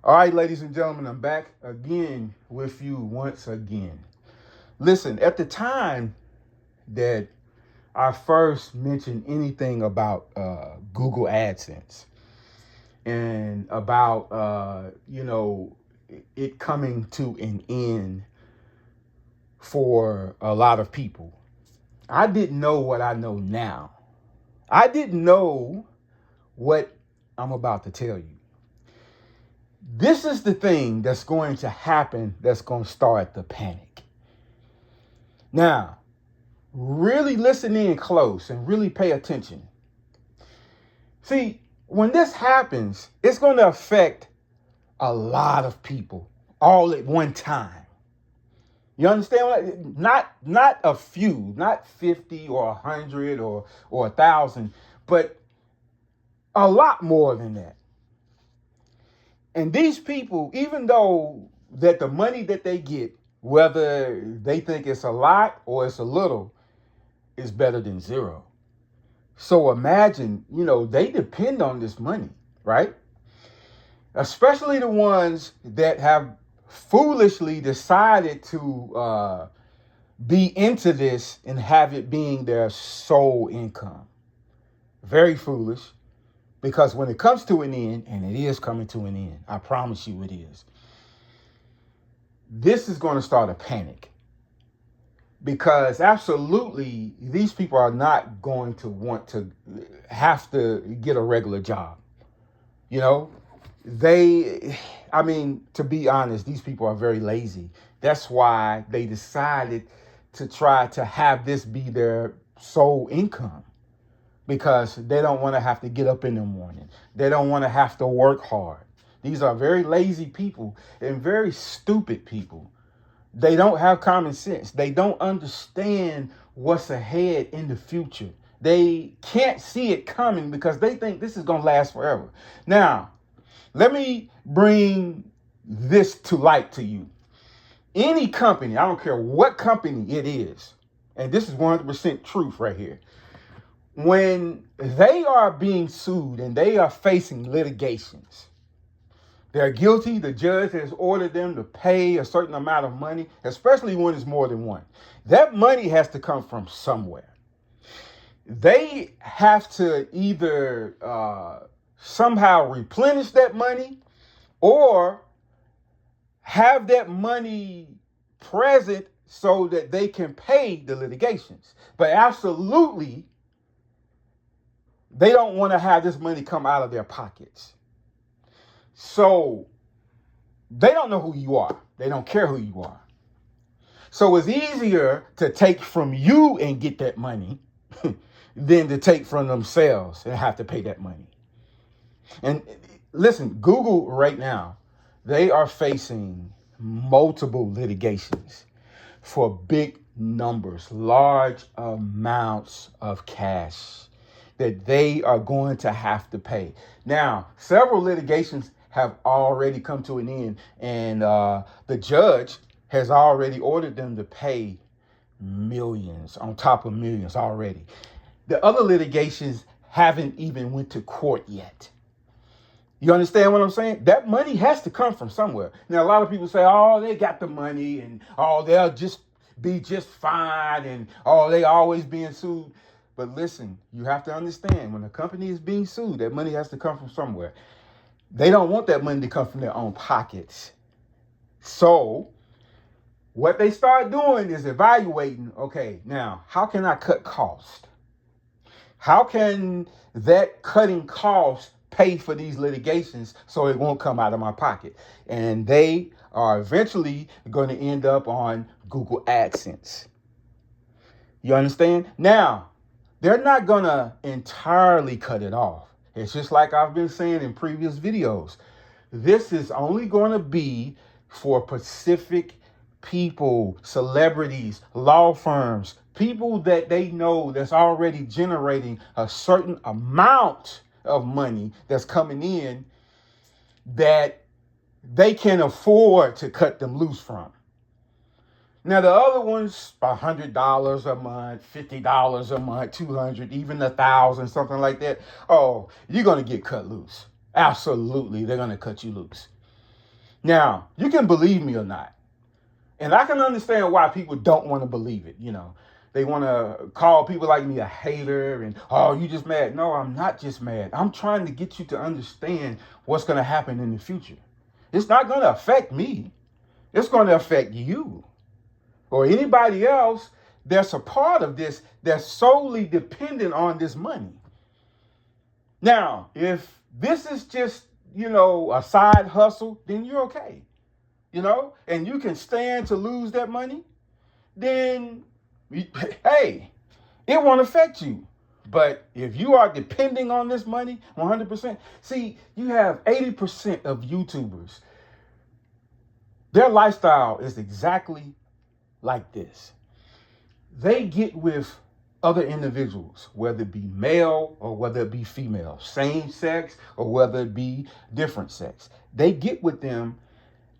All right, ladies and gentlemen, I'm back again with you once again. Listen, at the time that I first mentioned anything about Google AdSense and about, it coming to an end for a lot of people, I didn't know what I know now. I didn't know what I'm about to tell you. This is the thing that's going to happen that's going to start the panic. Now, really listen in close and really pay attention. See, when this happens, it's going to affect a lot of people all at one time. You understand? Not a few, not 50 or 100 or 1,000, but a lot more than that. And these people, even though that the money that they get, whether they think it's a lot or it's a little, is better than zero. So imagine, they depend on this money, right? Especially the ones that have foolishly decided to be into this and have it being their sole income. Very foolish. Because when it comes to an end, and it is coming to an end, I promise you it is, this is going to start a panic. Because absolutely, these people are not going to want to have to get a regular job. To be honest, these people are very lazy. That's why they decided to try to have this be their sole income. Because they don't want to have to get up in the morning. They don't want to have to work hard. These are very lazy people and very stupid people. They don't have common sense. They don't understand what's ahead in the future. They can't see it coming because they think this is going to last forever. Now, let me bring this to light to you. Any company, I don't care what company it is, and this is 100% truth right here. When they are being sued and they are facing litigations, they're guilty. The judge has ordered them to pay a certain amount of money, especially when it's more than one. That money has to come from somewhere. They have to either somehow replenish that money or have that money present so that they can pay the litigations. But absolutely, they don't want to have this money come out of their pockets. So they don't know who you are. They don't care who you are. So it's easier to take from you and get that money than to take from themselves and have to pay that money. And listen, Google right now, they are facing multiple litigations for big numbers, large amounts of cash that they are going to have to pay. Now, several litigations have already come to an end, and the judge has already ordered them to pay millions on top of millions already. The other litigations haven't even went to court yet. You understand what I'm saying? That money has to come from somewhere. Now, a lot of people say, oh, they got the money, and they'll just be just fine, and they always being sued. But listen, you have to understand, when a company is being sued, that money has to come from somewhere. They don't want that money to come from their own pockets. So what they start doing is evaluating, okay, now, how can I cut costs? How can that cutting costs pay for these litigations so it won't come out of my pocket? And they are eventually going to end up on Google AdSense. You understand? Now, they're not going to entirely cut it off. It's just like I've been saying in previous videos. This is only going to be for specific people, celebrities, law firms, people that they know that's already generating a certain amount of money that's coming in that they can afford to cut them loose from. Now, the other ones, $100 a month, $50 a month, $200, even $1,000, something like that. Oh, you're going to get cut loose. Absolutely, they're going to cut you loose. Now, you can believe me or not. And I can understand why people don't want to believe it. They want to call people like me a hater and, oh, you just mad. No, I'm not just mad. I'm trying to get you to understand what's going to happen in the future. It's not going to affect me. It's going to affect you or anybody else that's a part of this that's solely dependent on this money. Now, if this is just, a side hustle, then you're okay. And you can stand to lose that money, then, hey, it won't affect you. But if you are depending on this money 100%, see, you have 80% of YouTubers, their lifestyle is exactly like this. They get with other individuals, whether it be male or whether it be female, same sex or whether it be different sex. They get with them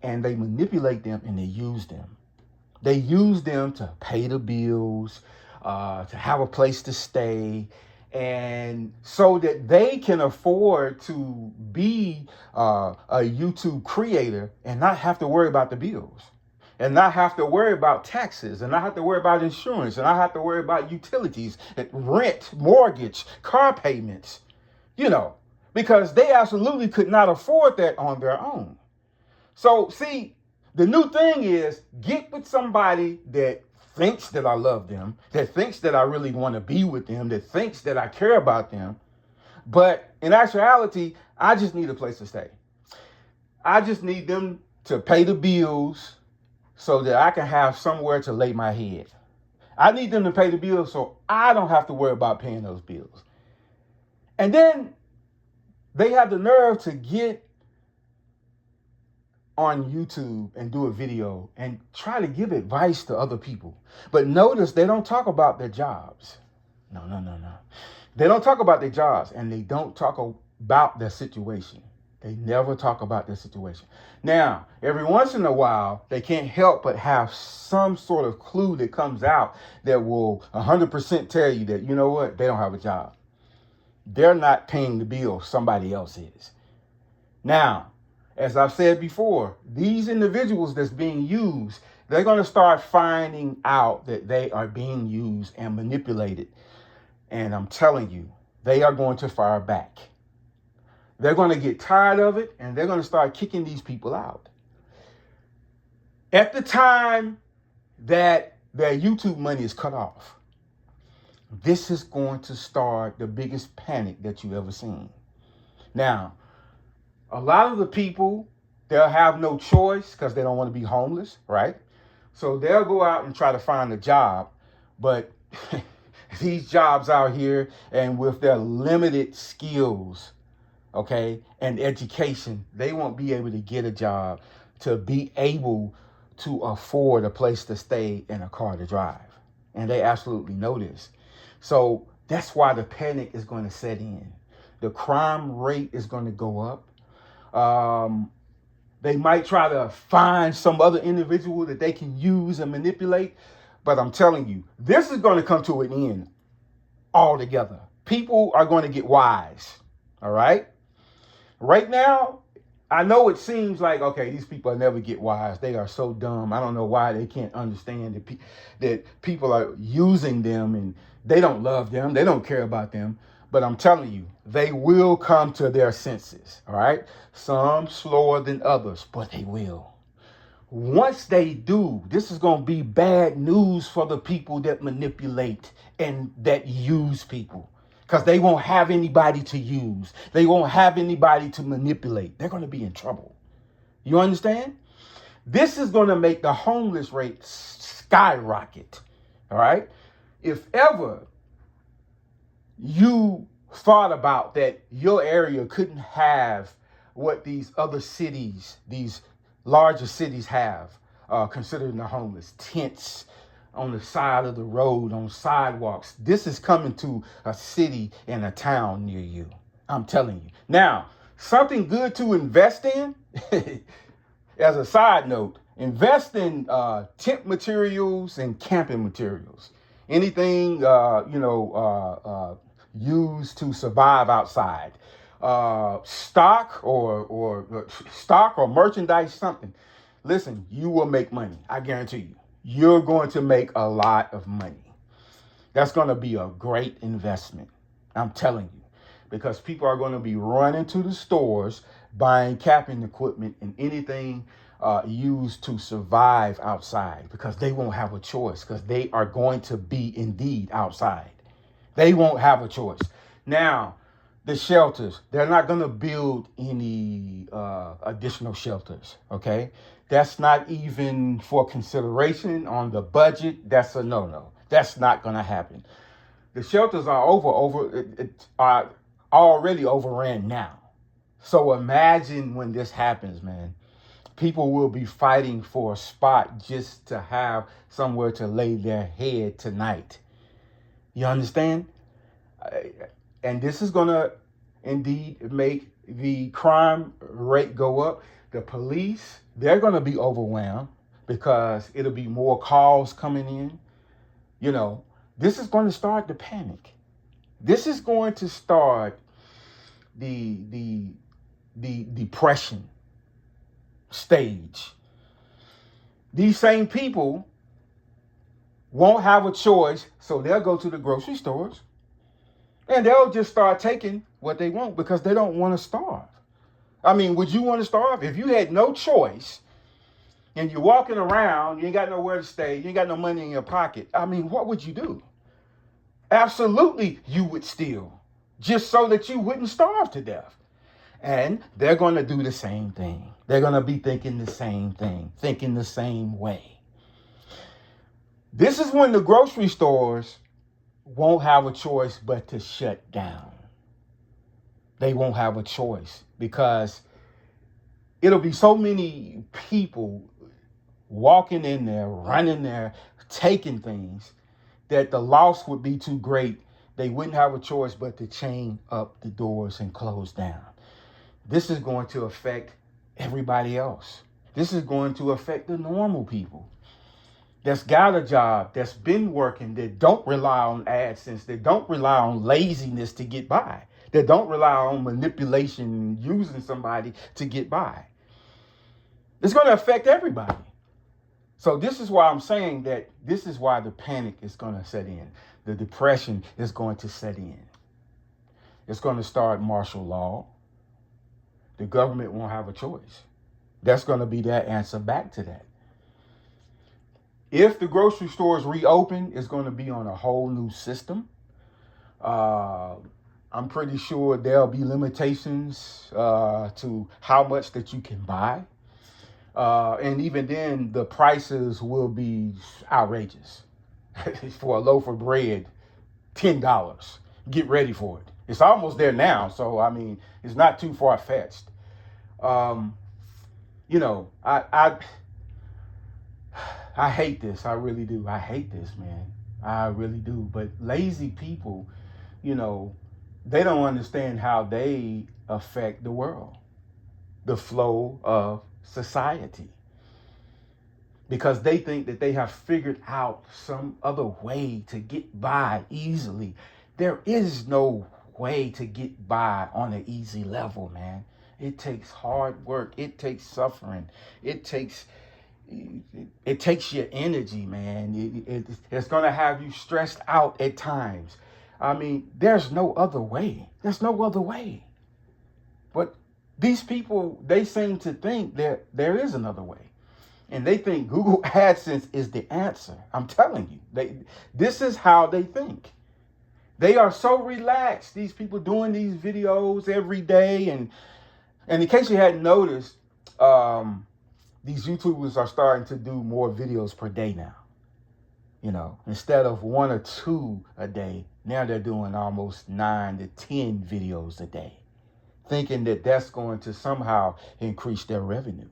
and they manipulate them and they use them. They use them to pay the bills, to have a place to stay, and so that they can afford to be a YouTube creator and not have to worry about the bills, and not have to worry about taxes, and not have to worry about insurance, and not have to worry about utilities, rent, mortgage, car payments, because they absolutely could not afford that on their own. So, see, the new thing is get with somebody that thinks that I love them, that thinks that I really want to be with them, that thinks that I care about them. But in actuality, I just need a place to stay. I just need them to pay the bills so that I can have somewhere to lay my head. I need them to pay the bills so I don't have to worry about paying those bills. And then they have the nerve to get on YouTube and do a video and try to give advice to other people. But notice they don't talk about their jobs. No. They don't talk about their jobs, and they don't talk about their situation. They never talk about their situation. Now, every once in a while, they can't help but have some sort of clue that comes out that will 100% tell you that, you know what, they don't have a job. They're not paying the bill, somebody else is. Now, as I've said before, these individuals that's being used, they're going to start finding out that they are being used and manipulated. And I'm telling you, they are going to fire back. They're going to get tired of it, and they're going to start kicking these people out. At the time that their YouTube money is cut off, this is going to start the biggest panic that you've ever seen. Now, a lot of the people, they'll have no choice because they don't want to be homeless, right? So they'll go out and try to find a job. But these jobs out here, and with their limited skills, okay, and education, they won't be able to get a job to be able to afford a place to stay and a car to drive. And they absolutely know this. So that's why the panic is going to set in. The crime rate is going to go up. They might try to find some other individual that they can use and manipulate. But I'm telling you, this is going to come to an end altogether. People are going to get wise. All right. Right now, I know it seems like, okay, these people never get wise. They are so dumb. I don't know why they can't understand that people are using them and they don't love them. They don't care about them. But I'm telling you, they will come to their senses, all right? Some slower than others, but they will. Once they do, this is going to be bad news for the people that manipulate and that use people, because they won't have anybody to use. They won't have anybody to manipulate. They're going to be in trouble. You understand? This is going to make the homeless rate skyrocket, all right? If ever you thought about that your area couldn't have what these other cities, these larger cities have, considering the homeless, tents on the side of the road, on sidewalks. This is coming to a city and a town near you. I'm telling you. Now, something good to invest in, as a side note, invest in tent materials and camping materials. Anything, used to survive outside. stock or stock or merchandise, something. Listen, you will make money. I guarantee you. You're going to make a lot of money. That's going to be a great investment. I'm telling you. Because people are going to be running to the stores, buying capping equipment and anything used to survive outside, because they won't have a choice, because they are going to be indeed outside. They won't have a choice. Now, the shelters, they're not going to build any additional shelters, okay? That's not even for consideration on the budget. That's a no-no. That's not going to happen. The shelters are are already overran now. So imagine when this happens, man. People will be fighting for a spot just to have somewhere to lay their head tonight. You understand? And this is going to indeed make the crime rate go up. The police, they're going to be overwhelmed because it'll be more calls coming in. You know, this is going to start the panic. This is going to start the depression stage. These same people won't have a choice, so they'll go to the grocery stores and they'll just start taking what they want because they don't want to starve. I mean, would you want to starve? If you had no choice and you're walking around, you ain't got nowhere to stay, you ain't got no money in your pocket, I mean, what would you do? Absolutely, you would steal, just so that you wouldn't starve to death. And they're going to do the same thing. They're going to be thinking the same thing, thinking the same way. This is when the grocery stores won't have a choice but to shut down. They won't have a choice because it'll be so many people walking in there, running there, taking things, that the loss would be too great. They wouldn't have a choice but to chain up the doors and close down. This is going to affect everybody else. This is going to affect the normal people that's got a job, that's been working, that don't rely on AdSense, that don't rely on laziness to get by, that don't rely on manipulation, using somebody to get by. It's going to affect everybody. So this is why I'm saying that this is why the panic is going to set in. The depression is going to set in. It's going to start martial law. The government won't have a choice. That's going to be their answer back to that. If the grocery stores reopen, it's going to be on a whole new system. I'm pretty sure there'll be limitations to how much that you can buy. And even then, the prices will be outrageous. For a loaf of bread, $10. Get ready for it. It's almost there now, so I mean, it's not too far-fetched. You know, I hate this. I really do. I hate this, man. I really do. But lazy people, you know, they don't understand how they affect the world, the flow of society, because they think that they have figured out some other way to get by easily. There is no way to get by on an easy level, man. It takes hard work. It takes suffering. It takes your energy, man. It's going to have you stressed out at times. I mean, there's no other way. There's no other way. But these people, they seem to think that there is another way. And they think Google AdSense is the answer. I'm telling you, this is how they think. They are so relaxed. These people doing these videos every day. And in case you hadn't noticed, these YouTubers are starting to do more videos per day now. You know, instead of 1 or 2 a day, now they're doing almost 9 to 10 videos a day, thinking that that's going to somehow increase their revenue.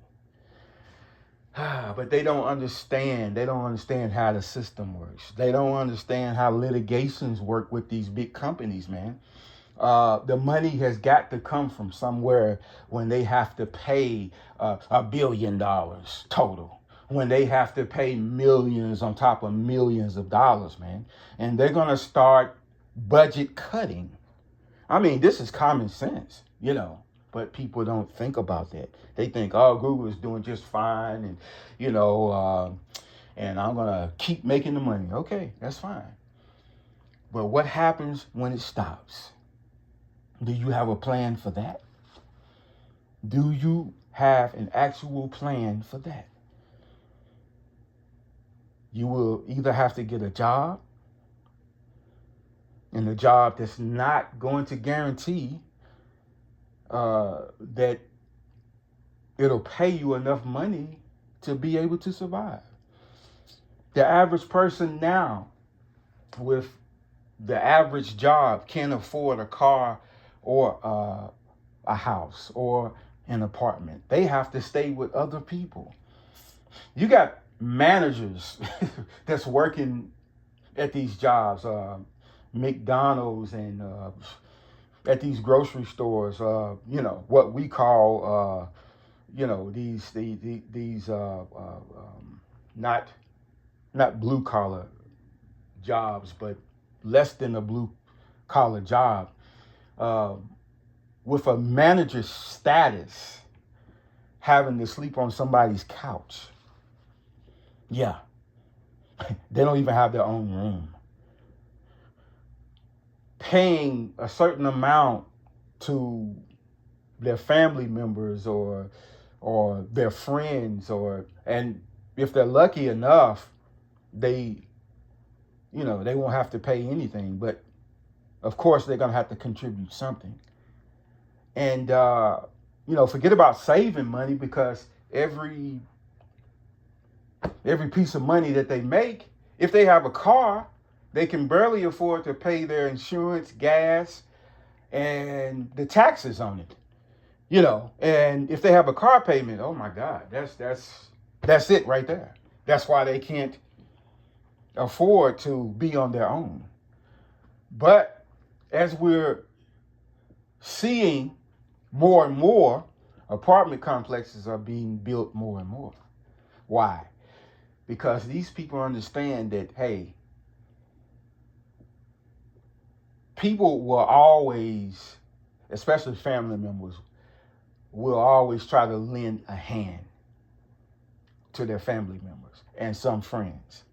But they don't understand. They don't understand how the system works. They don't understand how litigations work with these big companies, man. The money has got to come from somewhere when they have to pay $1 billion total, when they have to pay millions on top of millions of dollars, man. And they're going to start budget cutting. I mean, this is common sense, but people don't think about that. They think, oh, Google is doing just fine, and and I'm gonna keep making the money. Okay, that's fine. But what happens when it stops? Do you have a plan for that? Do you have an actual plan for that? You will either have to get a job, and a job that's not going to guarantee that it'll pay you enough money to be able to survive. The average person now with the average job can't afford a car or a house or an apartment. They have to stay with other people. You got managers that's working at these jobs, McDonald's and at these grocery stores, what we call, these not blue collar jobs, but less than a blue collar job, with a manager's status, having to sleep on somebody's couch. Yeah, they don't even have their own room. Paying a certain amount to their family members or their friends, and if they're lucky enough, they won't have to pay anything, but of course they're gonna have to contribute something. And forget about saving money, because every piece of money that they make, if they have a car, they can barely afford to pay their insurance, gas, and the taxes on it. And if they have a car payment, oh my God, that's it right there. That's why they can't afford to be on their own. But as we're seeing more and more, apartment complexes are being built more and more. Why? Because these people understand that, hey, people will always, especially family members, will always try to lend a hand to their family members and some friends.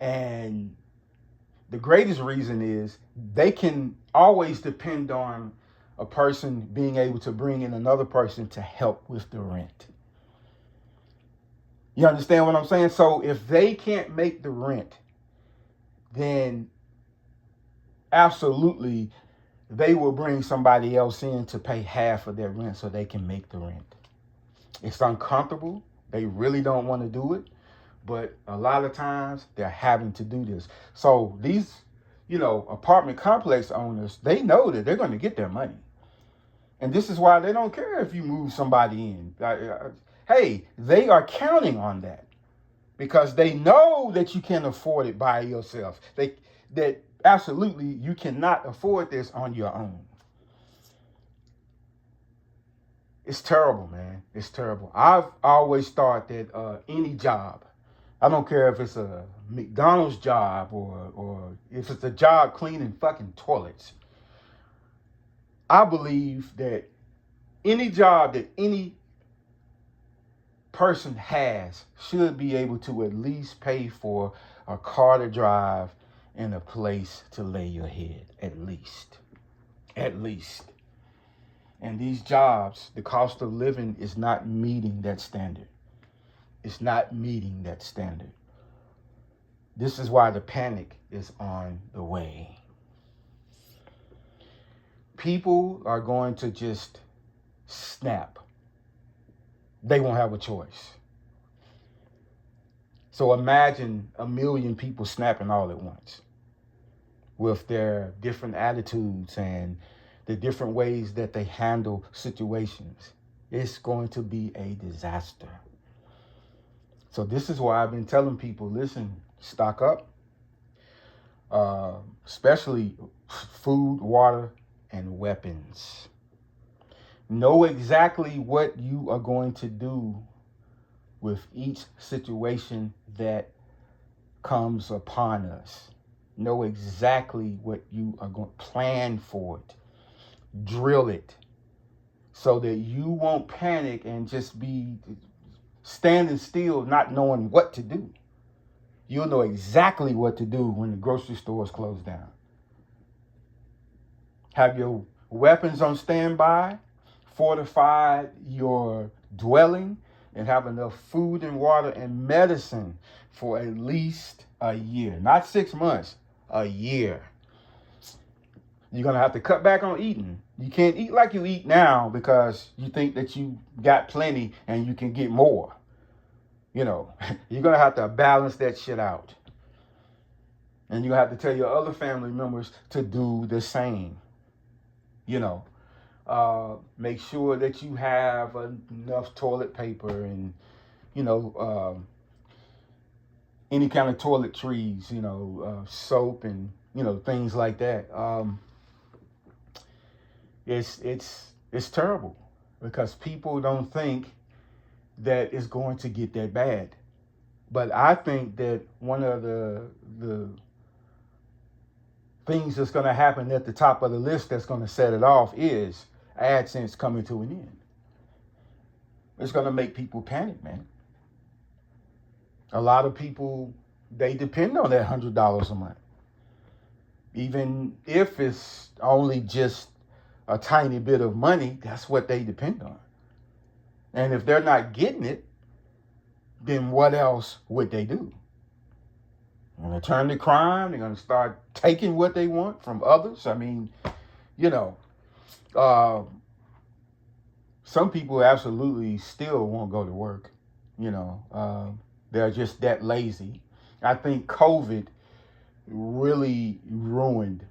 And the greatest reason is they can always depend on a person being able to bring in another person to help with the rent. You understand what I'm saying? So if they can't make the rent, then absolutely they will bring somebody else in to pay half of their rent so they can make the rent. It's uncomfortable. They really don't want to do it. But a lot of times they're having to do this. So these, apartment complex owners, they know that they're going to get their money. And this is why they don't care if you move somebody in. Hey, they are counting on that because they know that you can't afford it by yourself. That absolutely you cannot afford this on your own. It's terrible, man. It's terrible. I've always thought that any job, I don't care if it's a McDonald's job or if it's a job cleaning fucking toilets. I believe that any job that any person has should be able to at least pay for a car to drive and a place to lay your head, at least. And these jobs, the cost of living is not meeting that standard. It's not meeting that standard. This is why the panic is on the way. People are going to just snap. They won't have a choice. So imagine 1 million people snapping all at once with their different attitudes and the different ways that they handle situations. It's going to be a disaster. So this is why I've been telling people, listen, stock up, especially food, water, and weapons. Know exactly what you are going to do with each situation that comes upon us. Know exactly what you are going to plan for it. Drill it so that you won't panic and just be standing still, not knowing what to do. You'll know exactly what to do when the grocery stores close down. Have your weapons on standby, fortify your dwelling, and have enough food and water and medicine for at least a year. Not 6 months, a year. You're going to have to cut back on eating. You can't eat like you eat now because you think that you got plenty and you can get more. You're going to have to balance that shit out. And you have to tell your other family members to do the same. Make sure that you have enough toilet paper and, any kind of toiletries, soap and, things like that. It's terrible because people don't think that it's going to get that bad. But I think that one of the things that's going to happen at the top of the list that's going to set it off is AdSense coming to an end. It's going to make people panic, man. A lot of people, they depend on that $100 a month. Even if it's only just a tiny bit of money, that's what they depend on. And if they're not getting it, then what else would they do? They're going to turn to crime. They're going to start taking what they want from others. I mean, some people absolutely still won't go to work. They're just that lazy. I think COVID really ruined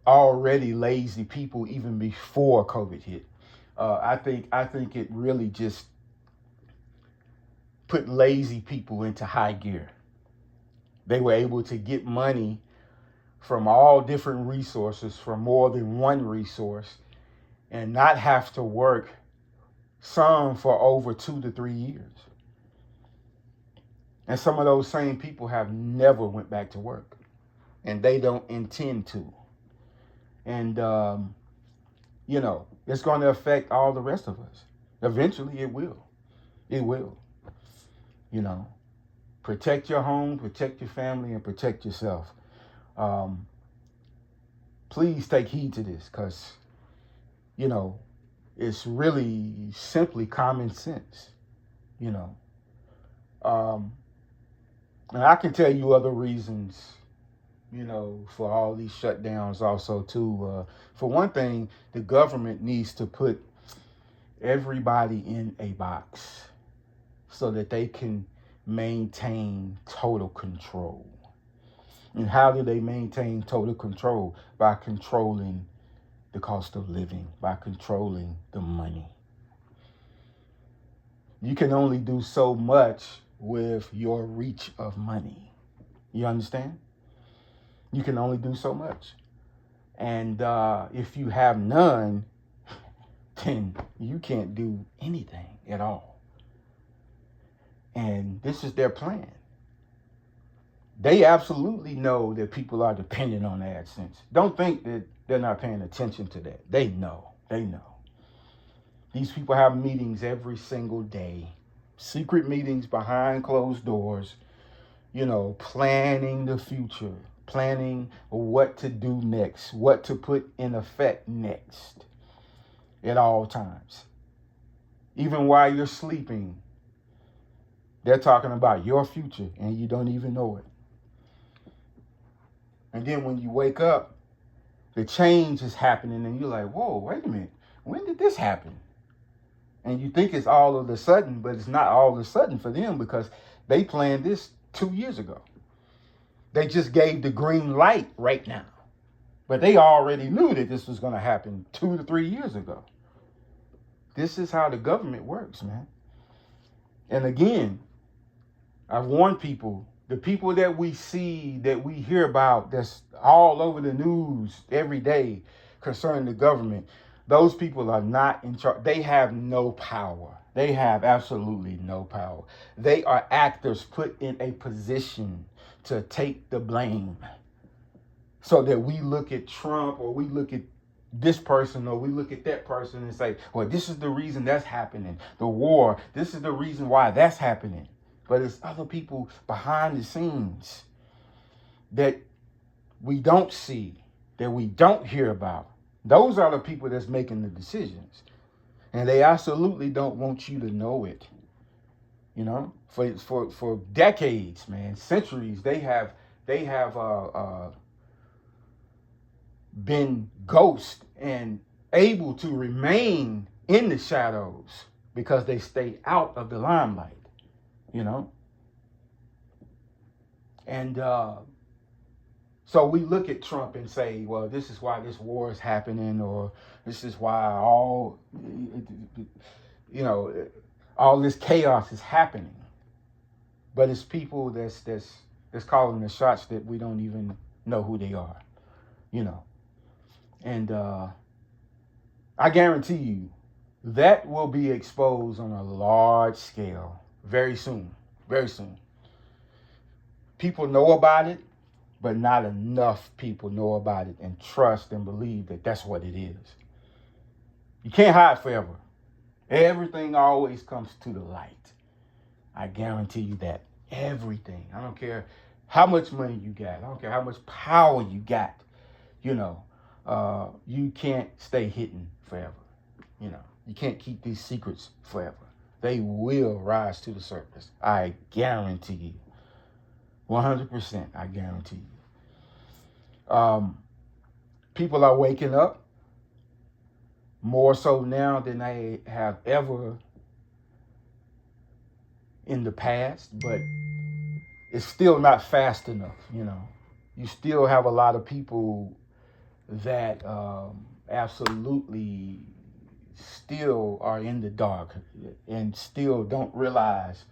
already lazy people even before COVID hit. I think it really just put lazy people into high gear. They were able to get money from all different resources, from more than one resource, and not have to work some for over 2 to 3 years. And some of those same people have never went back to work, and they don't intend to. And, it's going to affect all the rest of us. Eventually it will. It will. Protect your home, protect your family, and protect yourself. Please take heed to this because, it's really simply common sense, And I can tell you other reasons, for all these shutdowns also too. For one thing, the government needs to put everybody in a box so that they can maintain total control. And how do they maintain total control? By controlling the cost of living, by controlling the money. You can only do so much with your reach of money. You understand? You can only do so much. And if you have none, then you can't do anything at all. And this is their plan. They absolutely know that people are dependent on AdSense. Don't think that they're not paying attention to that. They know. These people have meetings every single day. Secret meetings behind closed doors, planning the future, planning what to do next, what to put in effect next at all times. Even while you're sleeping, they're talking about your future and you don't even know it. And then when you wake up, the change is happening and you're like, whoa, wait a minute. When did this happen? And you think it's all of a sudden, but it's not all of a sudden for them because they planned this 2 years ago. They just gave the green light right now. But they already knew that this was going to happen 2 to 3 years ago. This is how the government works, man. And again, I've warned people, the people that we see, that we hear about, that's all over the news every day concerning the government, those people are not in charge. They have no power. They have absolutely no power. They are actors put in a position to take the blame, so that we look at Trump, or we look at this person, or we look at that person and say, well, this is the reason that's happening. The war, this is the reason why that's happening. But it's other people behind the scenes that we don't see, that we don't hear about. Those are the people that's making the decisions. And they absolutely don't want you to know it. You know, for decades, man, centuries, they have been ghosts and able to remain in the shadows because they stay out of the limelight, you know. And so we look at Trump and say, well, this is why this war is happening, or this is why all this chaos is happening. But it's people that's calling the shots that we don't even know who they are, you know. And I guarantee you that will be exposed on a large scale very soon, very soon. People know about it, but not enough people know about it and trust and believe that that's what it is. You can't hide forever. Everything always comes to the light. I guarantee you that. Everything. I don't care how much money you got. I don't care how much power you got. You know, you can't stay hidden forever. You know, you can't keep these secrets forever. They will rise to the surface. I guarantee you. 100%, I guarantee you. People are waking up more so now than they have ever in the past, but it's still not fast enough, you know. You still have a lot of people that absolutely still are in the dark and still don't realize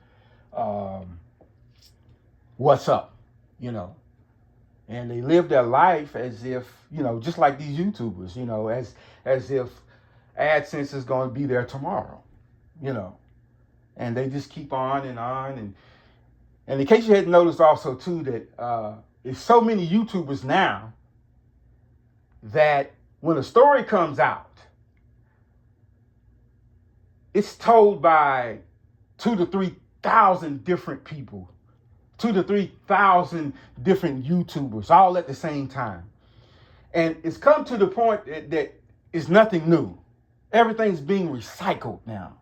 what's up, you know. And they live their life as if, you know, just like these YouTubers, you know, as if AdSense is going to be there tomorrow, you know. And they just keep on. And in case you hadn't noticed also, too, that there's so many YouTubers now that when a story comes out, it's told by 2,000 to 3,000 different people. 2,000 to 3,000 different YouTubers all at the same time. And it's come to the point that it's nothing new. Everything's being recycled now.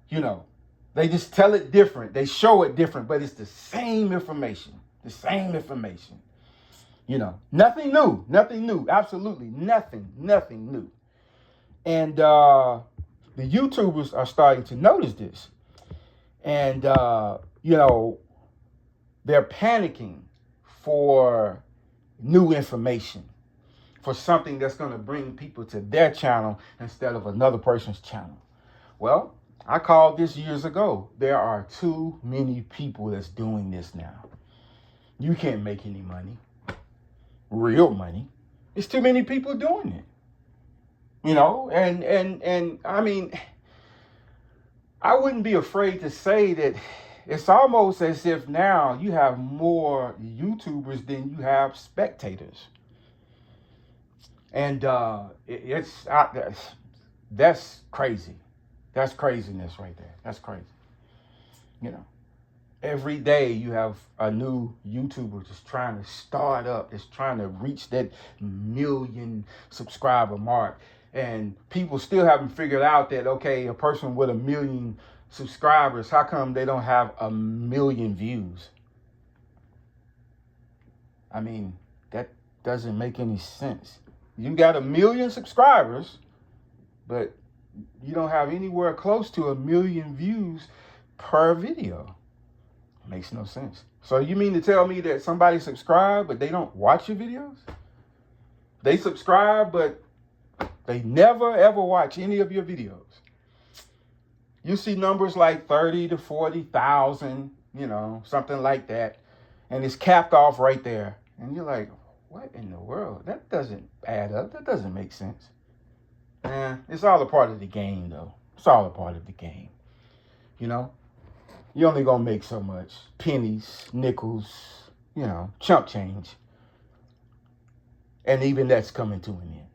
You know, they just tell it different. They show it different, but it's the same information. The same information. You know, nothing new, absolutely nothing new. And the YouTubers are starting to notice this. And, you know, they're panicking for new information, for something that's going to bring people to their channel instead of another person's channel. Well, I called this years ago. There are too many people that's doing this now. You can't make any money, real money. It's too many people doing it. You know, and I mean, I wouldn't be afraid to say that it's almost as if now you have more YouTubers than you have spectators. And that's crazy. That's craziness right there. That's crazy. You know, every day you have a new YouTuber just trying to start up, just trying to reach that 1 million subscriber mark. And people still haven't figured out that, okay, a person with 1 million subscribers, how come they don't have 1 million views? I mean, that doesn't make any sense. You got 1 million subscribers, but you don't have anywhere close to 1 million views per video. Makes no sense. So you mean to tell me that somebody subscribed, but they don't watch your videos? They subscribe, but they never ever watch any of your videos. You see numbers like 30 to 40,000, you know, something like that. And it's capped off right there. And you're like, what in the world? That doesn't add up. That doesn't make sense. It's all a part of the game, though. It's all a part of the game. You know, you're only going to make so much. Pennies, nickels, chump change. And even that's coming to an end.